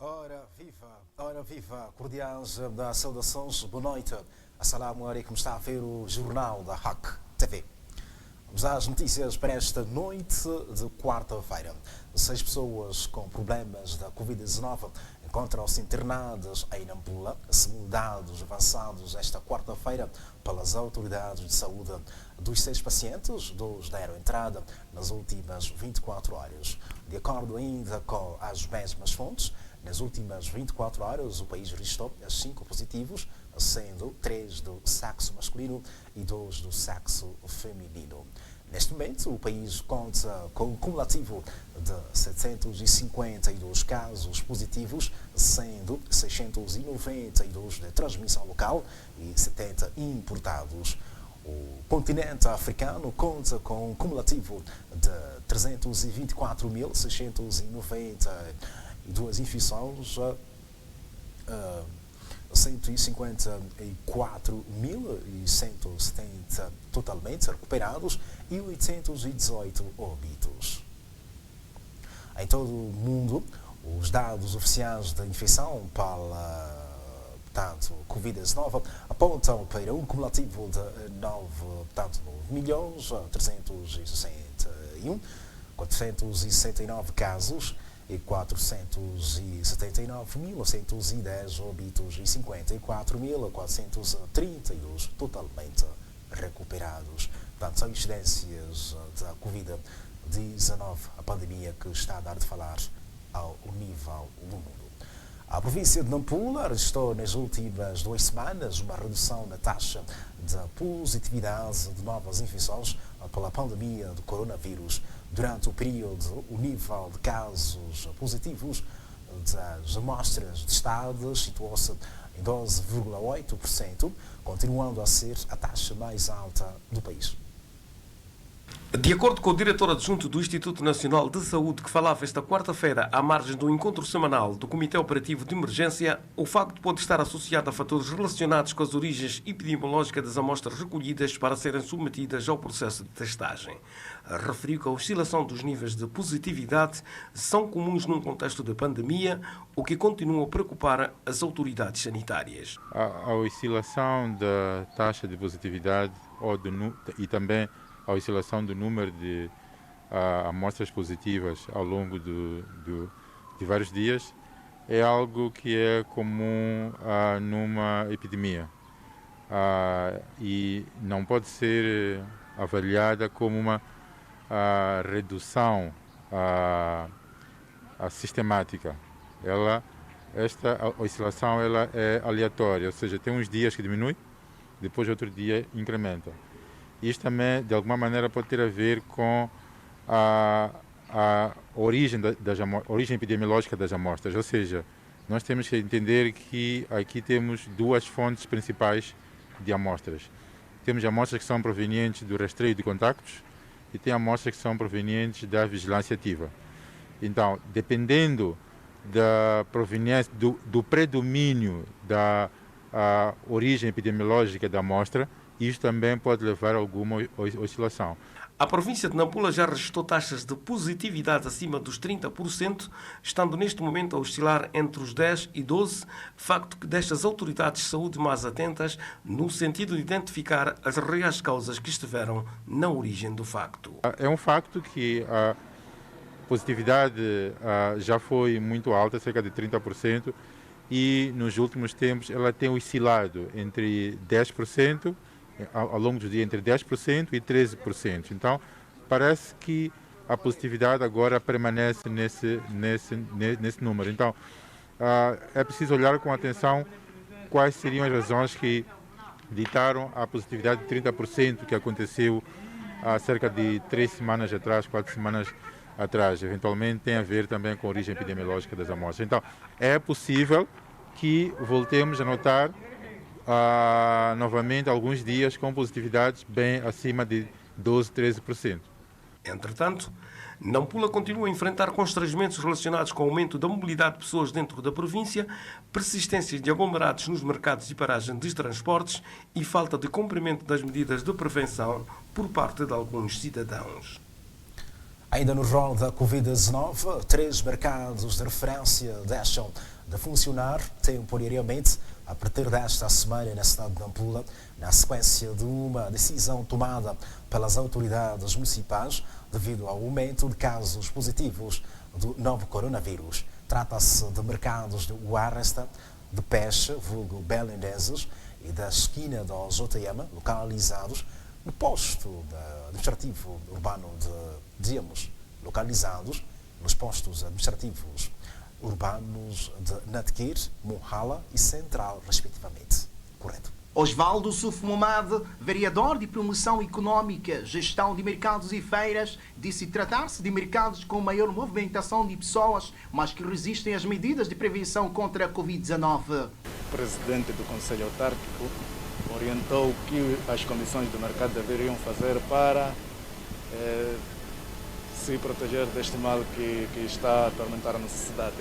Ora viva, cordiais da saudações, boa noite. Assalamu alaikum, está a ver o jornal da Hack TV. Vamos às notícias para esta noite de quarta-feira. 6 pessoas com problemas da Covid-19 encontram-se internadas em Nampula, segundo dados avançados esta quarta-feira pelas autoridades de saúde. Dos 6 pacientes, 2 deram entrada nas últimas 24 horas. De acordo ainda com as mesmas fontes, nas últimas 24 horas o país registrou 5 positivos, sendo 3 do sexo masculino e 2 do sexo feminino. Neste momento, o país conta com um cumulativo de 752 casos positivos, sendo 692 de transmissão local e 70 importados. O continente africano conta com um cumulativo de 324.692 infecções, 154.170 totalmente recuperados e 818 óbitos. Em todo o mundo, os dados oficiais da infecção pela Covid-19 apontam para um cumulativo de 9.361.469 casos e 479.910 óbitos e 54.432 totalmente recuperados. Portanto, são incidências da Covid-19, a pandemia que está a dar de falar ao nível do mundo. A província de Nampula registrou nas últimas 2 semanas uma redução na taxa de positividade de novas infecções pela pandemia do coronavírus. Durante o período, o nível de casos positivos das amostras testadas situou-se em 12,8%, continuando a ser a taxa mais alta do país. De acordo com o diretor adjunto do Instituto Nacional de Saúde, que falava esta quarta-feira à margem do encontro semanal do Comitê Operativo de Emergência, o facto pode estar associado a fatores relacionados com as origens epidemiológicas das amostras recolhidas para serem submetidas ao processo de testagem. Referiu que a oscilação dos níveis de positividade são comuns num contexto de pandemia, o que continua a preocupar as autoridades sanitárias. A oscilação da taxa de positividade e também a oscilação do número de amostras positivas ao longo de vários dias é algo que é comum numa epidemia e não pode ser avaliada como uma redução sistemática. Esta oscilação é aleatória, ou seja, tem uns dias que diminui, depois outro dia incrementa. Isto também, de alguma maneira, pode ter a ver com a origem epidemiológica das amostras. Ou seja, nós temos que entender que aqui temos 2 fontes principais de amostras. Temos amostras que são provenientes do rastreio de contactos e tem amostras que são provenientes da vigilância ativa. Então, dependendo da proveniência, do predomínio da origem epidemiológica da amostra, isto também pode levar a alguma oscilação. A província de Nampula já registrou taxas de positividade acima dos 30%, estando neste momento a oscilar entre os 10% e 12%, facto que deixa as autoridades de saúde mais atentas no sentido de identificar as reais causas que estiveram na origem do facto. É um facto que a positividade já foi muito alta, cerca de 30%, e nos últimos tempos ela tem oscilado entre 10%, ao longo do dia entre 10% e 13%. Então, parece que a positividade agora permanece nesse número. Então, é preciso olhar com atenção quais seriam as razões que ditaram a positividade de 30% que aconteceu há cerca de 3 semanas atrás, 4 semanas atrás. Eventualmente tem a ver também com a origem epidemiológica das amostras. Então, é possível que voltemos a notar novamente alguns dias com positividades bem acima de 12, 13%. Entretanto, Nampula continua a enfrentar constrangimentos relacionados com o aumento da mobilidade de pessoas dentro da província, persistência de aglomerados nos mercados e paragens de transportes e falta de cumprimento das medidas de prevenção por parte de alguns cidadãos. Ainda no rol da Covid-19, 3 mercados de referência deixam de funcionar temporariamente a partir desta semana na cidade de Nampula, na sequência de uma decisão tomada pelas autoridades municipais devido ao aumento de casos positivos do novo coronavírus. Trata-se de mercados de Uaresta, de Peixe, vulgo Belenenses, e da esquina do JM, localizados no posto administrativo urbano de Diemos, localizados nos postos administrativos urbanos de Natquir, Monhala e Central, respectivamente. Correto. Osvaldo Suf Momad, vereador de Promoção Económica, Gestão de Mercados e Feiras, disse tratar-se de mercados com maior movimentação de pessoas, mas que resistem às medidas de prevenção contra a Covid-19. O presidente do Conselho Autárquico orientou o que as comissões do mercado deveriam fazer para se proteger deste mal que está a atormentar a nossa cidade.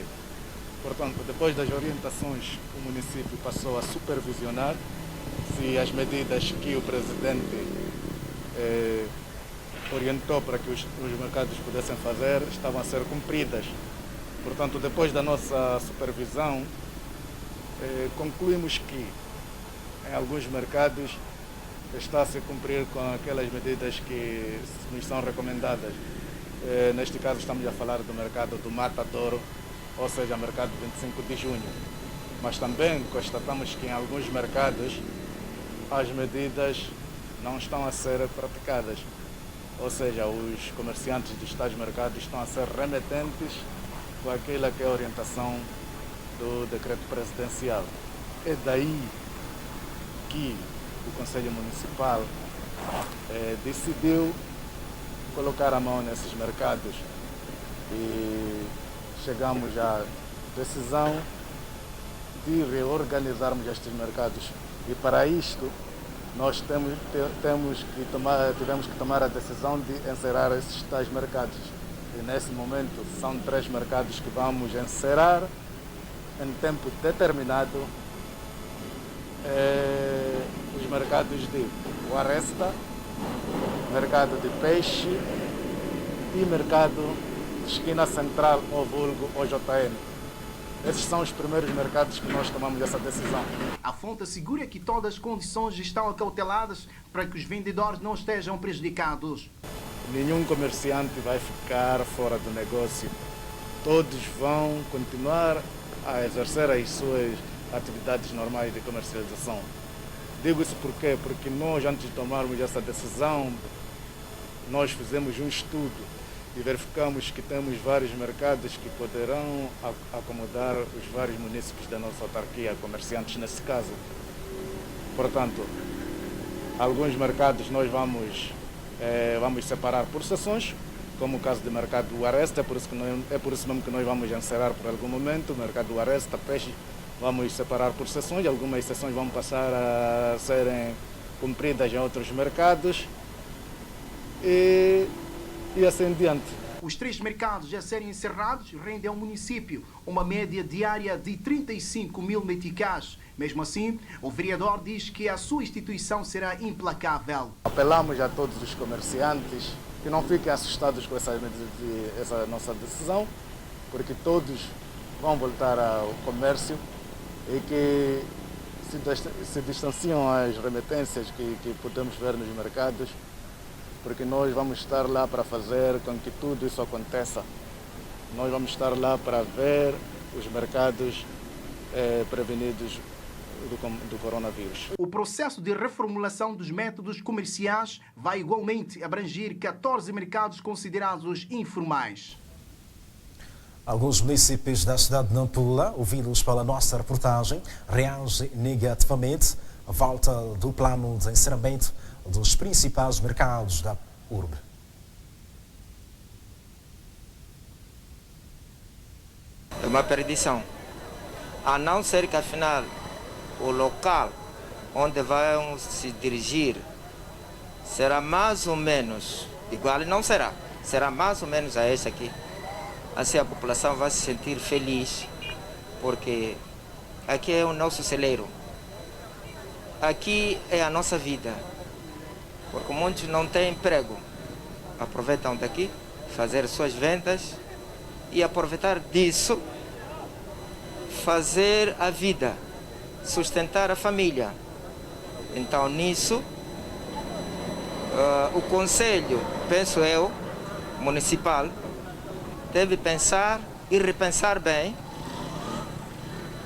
Portanto, depois das orientações, o município passou a supervisionar se as medidas que o presidente orientou para que os mercados pudessem fazer estavam a ser cumpridas. Portanto, depois da nossa supervisão, concluímos que em alguns mercados está-se a cumprir com aquelas medidas que nos são recomendadas. Neste caso estamos a falar do mercado do Matadouro, ou seja, mercado 25 de junho. Mas também constatamos que em alguns mercados as medidas não estão a ser praticadas. Ou seja, os comerciantes dos tais mercados estão a ser remetentes com aquela que é a orientação do decreto presidencial. É daí que o Conselho Municipal decidiu colocar a mão nesses mercados e chegamos à decisão de reorganizarmos estes mercados. E para isto nós tivemos que tomar a decisão de encerrar esses tais mercados. E nesse momento são 3 mercados que vamos encerrar em tempo determinado. Os mercados de Uaresta, mercado de Peixe e mercado de Esquina Central, ou vulgo OJN. Esses são os primeiros mercados que nós tomamos essa decisão. A fonte assegura que todas as condições estão acauteladas para que os vendedores não estejam prejudicados. Nenhum comerciante vai ficar fora do negócio. Todos vão continuar a exercer as suas atividades normais de comercialização. Digo isso por quê? Porque nós, antes de tomarmos essa decisão, nós fizemos um estudo e verificamos que temos vários mercados que poderão acomodar os vários municípios da nossa autarquia, comerciantes nesse caso. Portanto, alguns mercados nós vamos separar por seções, como o caso do mercado do Aresta, é por isso mesmo que nós vamos encerrar por algum momento. O mercado do Aresta, Peixe, vamos separar por seções, algumas seções vão passar a serem cumpridas em outros mercados e assim em diante. Os 3 mercados a serem encerrados rendem ao município uma média diária de 35 mil meticais. Mesmo assim, o vereador diz que a sua instituição será implacável. Apelamos a todos os comerciantes que não fiquem assustados com essa nossa decisão, porque todos vão voltar ao comércio e que se distanciam as remetências que podemos ver nos mercados, porque nós vamos estar lá para fazer com que tudo isso aconteça. Nós vamos estar lá para ver os mercados prevenidos do coronavírus. O processo de reformulação dos métodos comerciais vai igualmente abranger 14 mercados considerados informais. Alguns municípios da cidade de Nampula, ouvidos pela nossa reportagem, reagem negativamente à volta do plano de encerramento dos principais mercados da urbe. É uma perdição. A não ser que, afinal, o local onde vão se dirigir será mais ou menos igual, não será, será mais ou menos a esse aqui. Assim a população vai se sentir feliz, porque aqui é o nosso celeiro, aqui é a nossa vida, porque muitos não têm emprego, aproveitam daqui, fazer suas vendas e aproveitar disso, fazer a vida, sustentar a família. Então, nisso, o Conselho, penso eu, municipal, deve pensar e repensar bem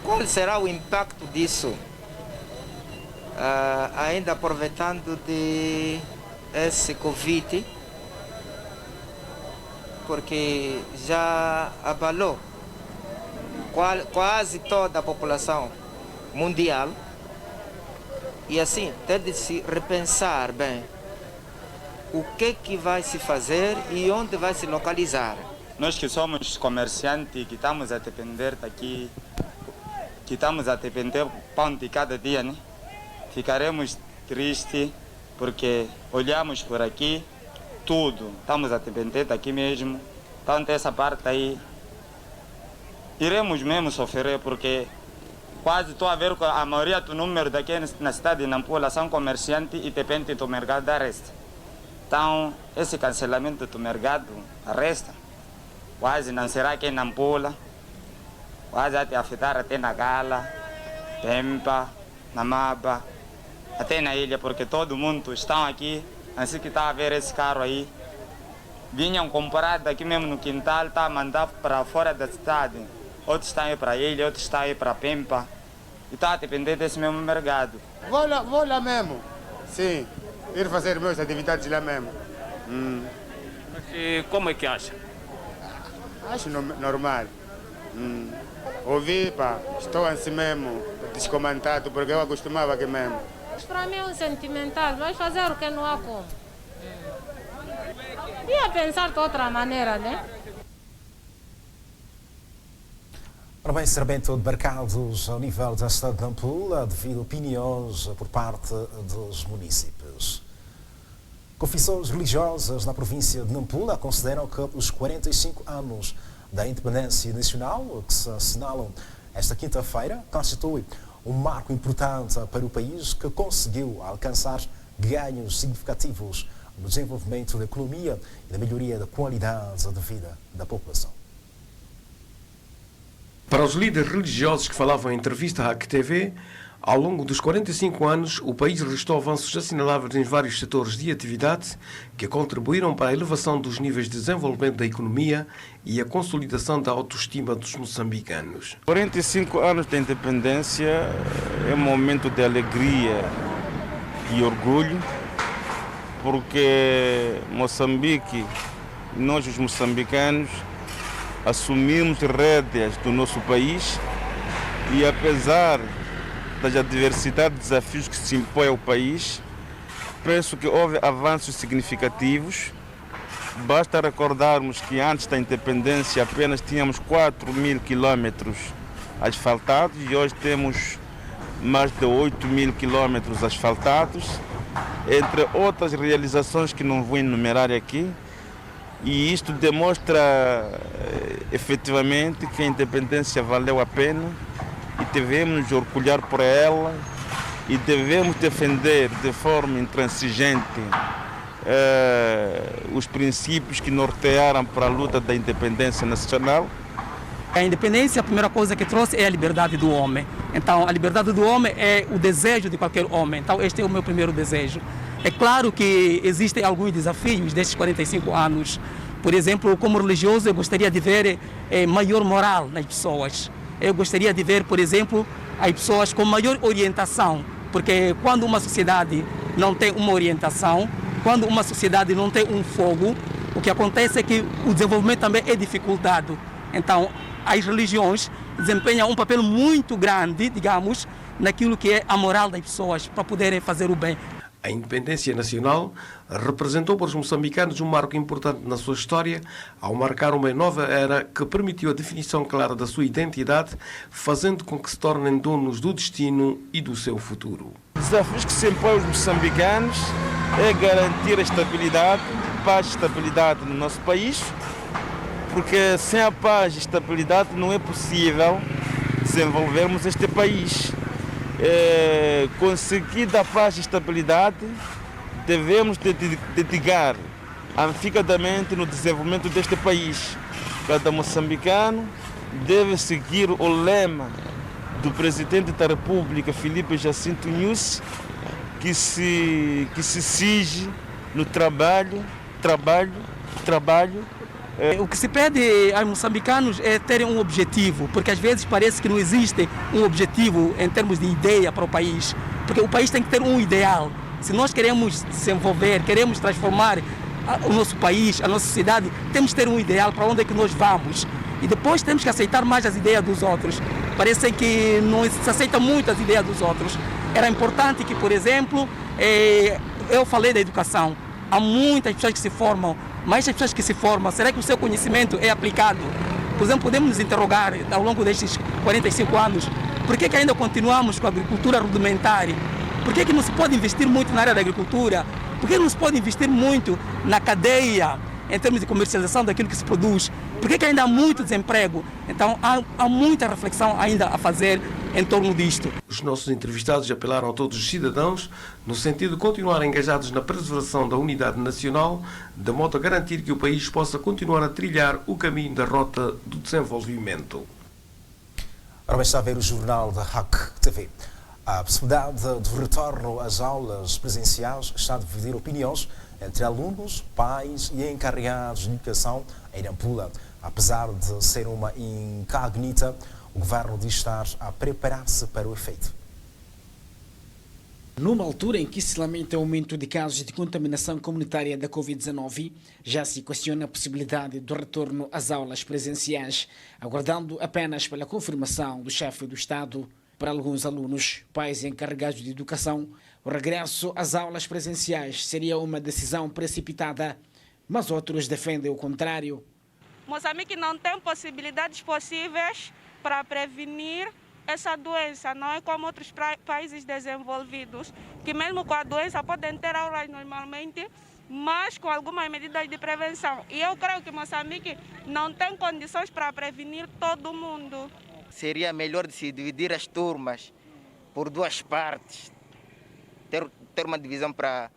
qual será o impacto disso, ainda aproveitando de esse Covid, porque já abalou quase toda a população mundial, e assim deve se repensar bem o que vai se fazer e onde vai se localizar. Nós que somos comerciantes, que estamos a depender daqui, que estamos a depender do pão de cada dia, né? Ficaremos tristes porque olhamos por aqui, tudo, estamos a depender daqui mesmo. Tanto essa parte aí, iremos mesmo sofrer porque quase estou a ver que a maioria do número daqui na cidade de Nampula são comerciantes e dependem do mercado da resta. Então, esse cancelamento do mercado resta, quase não será aqui em Nampula, quase vai afetar até na Gala, Pemba, na Maba, até na ilha, porque todo mundo está aqui, assim que está a ver esse carro aí, vinham comprar daqui mesmo no quintal, está a mandar para fora da cidade. Outros estão aí para a ilha, outros estão aí para Pemba, e está a depender desse mesmo mercado. Vou lá mesmo, sim, ir fazer meus atividades lá mesmo. E como é que acha? Acho normal. Ouvi, pá, estou assim mesmo, descomentado, porque eu acostumava aqui mesmo. Mas para mim é um sentimental, mas fazer o que não há como. Ia pensar de outra maneira, né? Ora bem, encerramento de mercados ao nível da cidade de Nampula devido a opiniões por parte dos municípios. Confissões religiosas na província de Nampula consideram que os 45 anos da independência nacional, que se assinalam esta quinta-feira, constitui um marco importante para o país que conseguiu alcançar ganhos significativos no desenvolvimento da economia e na melhoria da qualidade de vida da população. Para os líderes religiosos que falavam em entrevista à HAC TV, ao longo dos 45 anos, o país registrou avanços assinaláveis em vários setores de atividade que contribuíram para a elevação dos níveis de desenvolvimento da economia e a consolidação da autoestima dos moçambicanos. 45 anos de independência é um momento de alegria e orgulho, porque Moçambique, nós os moçambicanos, assumimos rédeas do nosso país e, apesar das adversidades e desafios que se impõem ao país, penso que houve avanços significativos. Basta recordarmos que antes da independência apenas tínhamos 4.000 quilômetros asfaltados e hoje temos mais de 8.000 quilômetros asfaltados, entre outras realizações que não vou enumerar aqui. E isto demonstra efetivamente que a independência valeu a pena e devemos nos orgulhar por ela e devemos defender de forma intransigente os princípios que nortearam para a luta da independência nacional. A independência, a primeira coisa que trouxe é a liberdade do homem. Então, a liberdade do homem é o desejo de qualquer homem. Então, este é o meu primeiro desejo. É claro que existem alguns desafios destes 45 anos. Por exemplo, como religioso, eu gostaria de ver maior moral nas pessoas. Eu gostaria de ver, por exemplo, as pessoas com maior orientação. Porque quando uma sociedade não tem uma orientação, quando uma sociedade não tem um fogo, o que acontece é que o desenvolvimento também é dificultado. Então, as religiões desempenham um papel muito grande, digamos, naquilo que é a moral das pessoas, para poderem fazer o bem. A independência nacional representou para os moçambicanos um marco importante na sua história, ao marcar uma nova era que permitiu a definição clara da sua identidade, fazendo com que se tornem donos do destino e do seu futuro. Os desafios que se impõem aos moçambicanos é garantir a estabilidade, paz e estabilidade no nosso país, porque sem a paz e estabilidade não é possível desenvolvermos este país. Conseguida a paz e estabilidade, devemos dedicar afincadamente no desenvolvimento deste país. Cada moçambicano deve seguir o lema do Presidente da República, Filipe Jacinto Nyusi, que se exige no trabalho. O que se pede aos moçambicanos é terem um objetivo, porque às vezes parece que não existe um objetivo em termos de ideia para o país, porque o país tem que ter um ideal. Se nós queremos desenvolver, queremos transformar o nosso país, a nossa sociedade, temos que ter um ideal para onde é que nós vamos. E depois temos que aceitar mais as ideias dos outros. Parece que não se aceita muito as ideias dos outros. Era importante que, por exemplo, eu falei da educação. Há muitas pessoas que se formam, mas as pessoas que se formam, será que o seu conhecimento é aplicado? Por exemplo, podemos nos interrogar ao longo destes 45 anos, por que ainda continuamos com a agricultura rudimentar? Por que não se pode investir muito na área da agricultura? Por que não se pode investir muito na cadeia, em termos de comercialização daquilo que se produz? Por que ainda há muito desemprego? Então há muita reflexão ainda a fazer em torno disto. Os nossos entrevistados apelaram a todos os cidadãos no sentido de continuar engajados na preservação da unidade nacional, de modo a garantir que o país possa continuar a trilhar o caminho da rota do desenvolvimento. Ora bem, está a ver o jornal da RAC TV. A possibilidade de retorno às aulas presenciais está a dividir opiniões entre alunos, pais e encarregados de educação em Nampula. Apesar de ser uma incógnita, o governo diz estar a preparar-se para o efeito. Numa altura em que se lamenta o aumento de casos de contaminação comunitária da Covid-19, já se questiona a possibilidade do retorno às aulas presenciais, aguardando apenas pela confirmação do chefe do Estado. Para alguns alunos, pais e encarregados de educação, o regresso às aulas presenciais seria uma decisão precipitada, mas outros defendem o contrário. Moçambique não tem possibilidades possíveis para prevenir essa doença, não é como outros países desenvolvidos, que mesmo com a doença podem ter aulas normalmente, mas com algumas medidas de prevenção. E eu creio que Moçambique não tem condições para prevenir todo mundo. Seria melhor de se dividir as turmas por duas partes, ter uma divisão para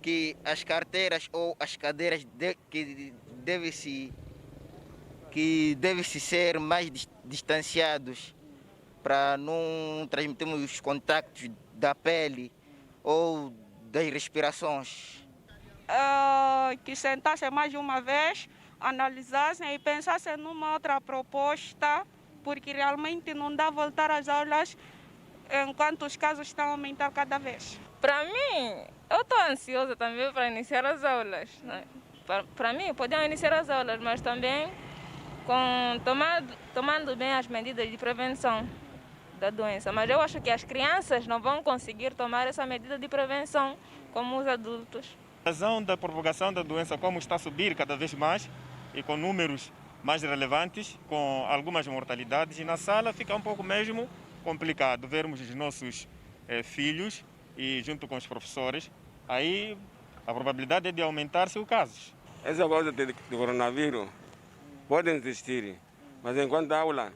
que as carteiras ou as cadeiras que deve se ser mais distanciados para não transmitirmos os contactos da pele ou das respirações. Que sentassem mais de uma vez, analisassem e pensassem numa outra proposta, porque realmente não dá voltar às aulas enquanto os casos estão a aumentar cada vez. Para mim, eu estou ansiosa também para iniciar as aulas. Para mim, podiam iniciar as aulas, mas também tomando bem as medidas de prevenção da doença. Mas eu acho que as crianças não vão conseguir tomar essa medida de prevenção como os adultos. A razão da propagação da doença, como está a subir cada vez mais e com números mais relevantes, com algumas mortalidades, e na sala fica um pouco mesmo complicado vermos os nossos filhos e junto com os professores, aí a probabilidade é de aumentar-se os casos. Essa coisa de coronavírus pode existir, mas enquanto a aula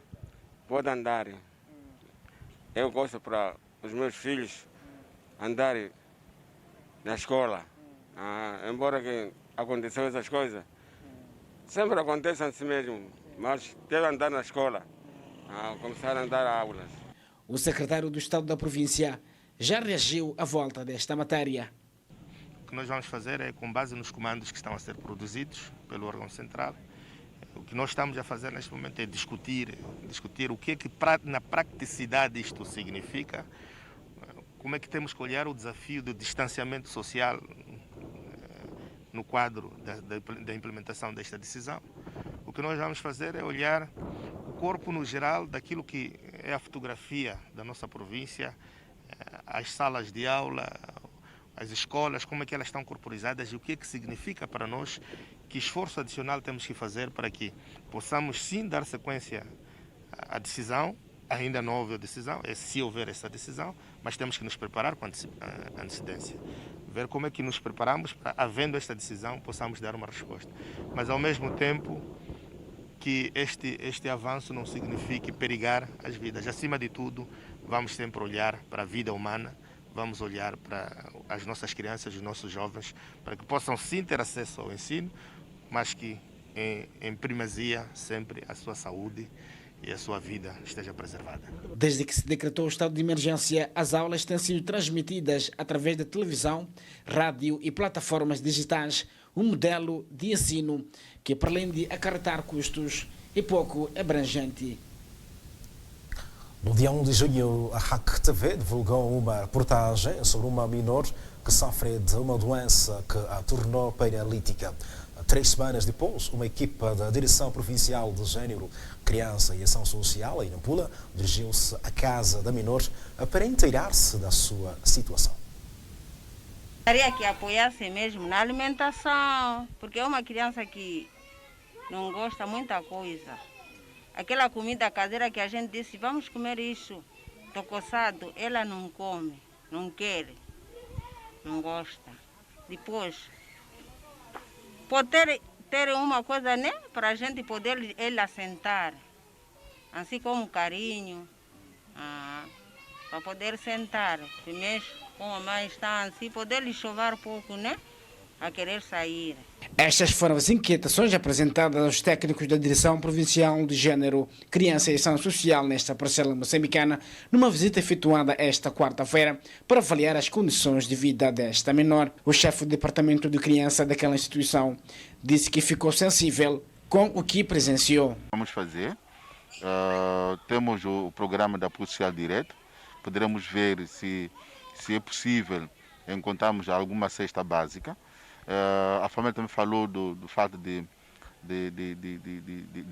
pode andar. Eu gosto para os meus filhos andarem na escola, embora que aconteceu essas coisas. Sempre acontece assim mesmo, mas deve andar na escola, começar a andar a aulas. O secretário do Estado da província já reagiu à volta desta matéria. O que nós vamos fazer é, com base nos comandos que estão a ser produzidos pelo órgão central, o que nós estamos a fazer neste momento é discutir o que é que na praticidade isto significa, como é que temos que olhar o desafio do distanciamento social no quadro da implementação desta decisão. O que nós vamos fazer é olhar o corpo no geral daquilo que é a fotografia da nossa província, as salas de aula, as escolas, como é que elas estão corporizadas e o que é que significa para nós, que esforço adicional temos que fazer para que possamos sim dar sequência à decisão. Ainda não houve a decisão, é se houver essa decisão, mas temos que nos preparar com antecedência. Ver como é que nos preparamos para, havendo esta decisão, possamos dar uma resposta. Mas, ao mesmo tempo, que este avanço não signifique perigar as vidas. Acima de tudo, vamos sempre olhar para a vida humana, vamos olhar para as nossas crianças, os nossos jovens, para que possam sim ter acesso ao ensino, mas que em primazia sempre a sua saúde e a sua vida esteja preservada. Desde que se decretou o estado de emergência, as aulas têm sido transmitidas através da televisão, rádio e plataformas digitais, um modelo de ensino que, para além de acarretar custos, é pouco abrangente. No dia 1 de junho, a RAC TV divulgou uma reportagem sobre uma menor que sofre de uma doença que a tornou paralítica. 3 semanas depois, uma equipa da Direção Provincial de Gênero, Criança e Ação Social, em Nampula, dirigiu-se à casa da menor para inteirar-se da sua situação. Gostaria que apoiasse mesmo na alimentação, porque é uma criança que não gosta muita coisa. Aquela comida caseira que a gente disse, vamos comer isso, estou coçado, ela não come, não quer, não gosta. Depois, pode ter uma coisa, né, para a gente poder ela sentar, assim como carinho, para poder sentar. Primeiro, como a mãe está assim, poder lhe chover pouco, né, a querer sair. Estas foram as inquietações apresentadas aos técnicos da Direção Provincial de Gênero, Criança e Ação Social nesta parcela moçambicana, numa visita efetuada esta quarta-feira para avaliar as condições de vida desta menor. O chefe do Departamento de Criança daquela instituição disse que ficou sensível com o que presenciou. Vamos fazer, temos o programa da apoio social direto, poderemos ver se é possível encontrarmos alguma cesta básica. A família também falou do fato de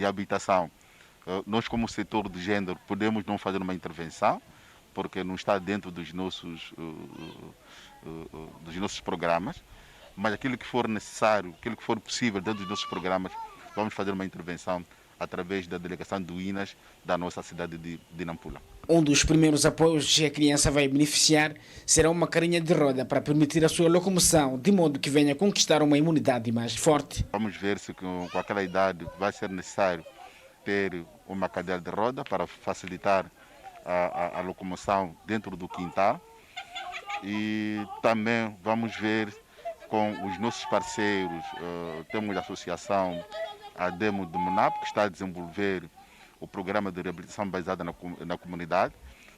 habitação. Nós, como setor de género, podemos não fazer uma intervenção, porque não está dentro dos nossos programas, mas aquilo que for necessário, aquilo que for possível dentro dos nossos programas, vamos fazer uma intervenção através da delegação do INAS da nossa cidade de Nampula. Um dos primeiros apoios que a criança vai beneficiar será uma carinha de roda para permitir a sua locomoção, de modo que venha conquistar uma imunidade mais forte. Vamos ver se com aquela idade vai ser necessário ter uma cadeira de roda para facilitar a locomoção dentro do quintal. E também vamos ver com os nossos parceiros, temos a associação ADEMO de Monap, que está a desenvolver o programa de reabilitação baseada na comunidade.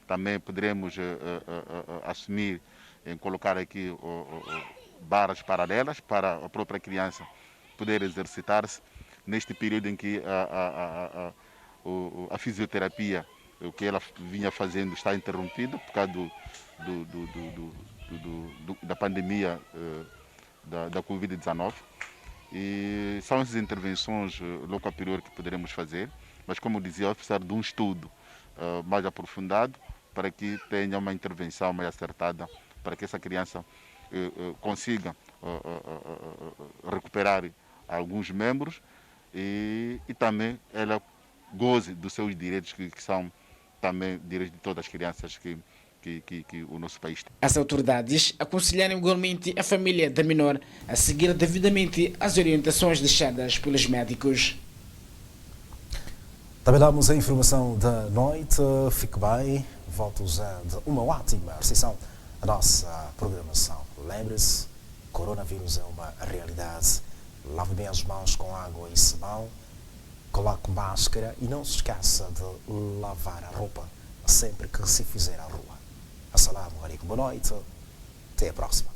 Também poderemos assumir em colocar aqui barras paralelas para a própria criança poder exercitar-se neste período em que a fisioterapia, o que ela vinha fazendo, está interrompida por causa da pandemia da Covid-19. E são essas intervenções logo a priori que poderemos fazer, mas como dizia, precisar de um estudo mais aprofundado para que tenha uma intervenção mais acertada, para que essa criança consiga recuperar alguns membros e também ela goze dos seus direitos, que são também direitos de todas as crianças que o nosso país tem. As autoridades aconselharam igualmente a família da menor a seguir devidamente as orientações deixadas pelos médicos. Também damos a informação da noite. Fique bem, volto usando uma ótima recepção à nossa programação. Lembre-se, coronavírus é uma realidade. Lave bem as mãos com água e sabão, coloque máscara e não se esqueça de lavar a roupa sempre que se fizer à rua. Assalamu alaikum, boa noite, até a próxima.